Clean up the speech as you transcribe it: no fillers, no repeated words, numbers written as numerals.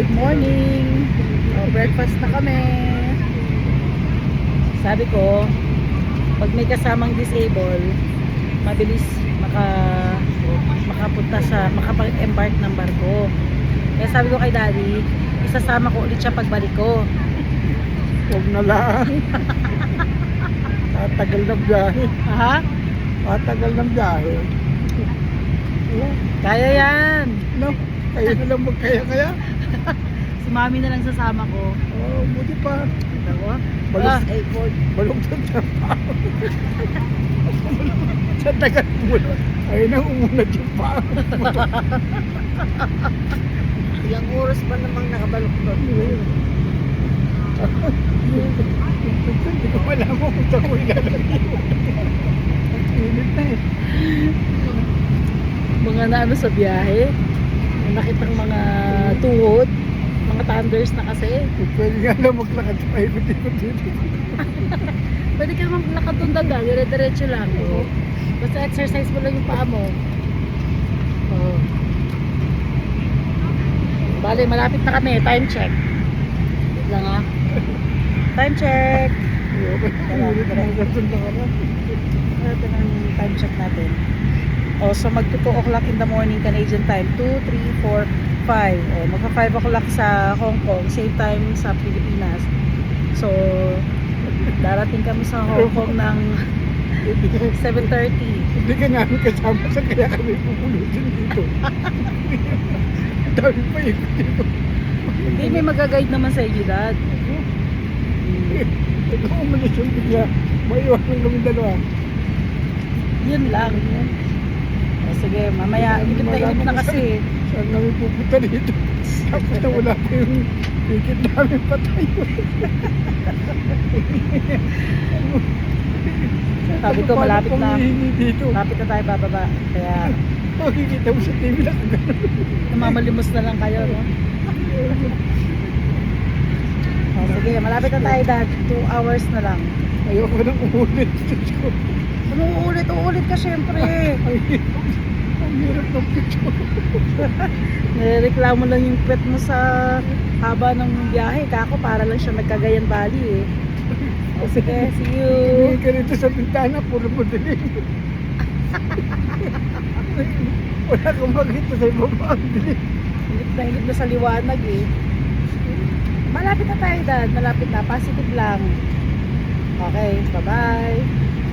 Good morning. Breakfast na kami. Sabi ko, pag may kasamang disable, mabilis makapunta sa makapag-embark ng barko. Kaya sabi ko kay Daddy, isasama ko ulit siya pagbalik ko. Huwag na lang. Tatagal ng biyahe. Ha? Tatagal ng biyahe. Kaya yan. No? Kayo na lang magkaya-kaya. Si Mami na lang sasama ko. Oh, buti pa. Ako? Balugtod na pa. Sa tagal mo na. Ayun na umunad yung pa. Ilang oras ba namang nakabaluktot? Hindi ko malaman kung saan ko ilalagay. Init na eh. Mga naano sa biyahe, nakitang mga tuhod, mga thunders na kasi. Pwede nga lang maglakad pa ikot-ikot dito. Pwede ka naman nakatundag lang, dire-diretso lang. Basta exercise mo lang yung paa mo. Bale, malapit na kami. Time check. Wait lang ha. Time check. Init na magkatun na ka na. Ito na yung time check natin. So mag 2 o'clock in the morning Canadian time. 2, 3, 4, 5. Magpa 5 o'clock sa Hong Kong. Same time sa Pilipinas. So, darating kami sa Hong Kong ng 7:30. Hindi ka namin kasama sa kaya kami pupulutin dito. Dami pa ikot-ikot. Hindi, may mag-guide naman sa inyo, Dad. Ikaw umalis yung bigla. Maiwanan kami dalawa. Yun lang. Sige, mamaya. Inip na kasi. Saan kami pupunta dito? Tapos na wala pa yung ticket namin patay. Sabi ko, malapit na. Dito. Malapit na tayo bababa. Kaya, Makikita mo sa TV lang gano'n. namamalimos na lang kayo, no? Sige, malapit na tayo, Dad. 2 hours na lang. Ayoko nang umulit. Ano uulit? Uulit ka, syempre. Ang hirap ng picture. Nireklamo lang yung pet mo sa haba ng biyahe. Kako, para lang siya nagkagayan bali, eh. Sige, see you. Tumingin ka rito sa bintana, puro mo dilim. Wala kang makita sa ibaba. Ang dilim. Hilip na sa liwanag, eh. Malapit na tayo, Dad. Malapit na. Positive lang. Okay, bye-bye.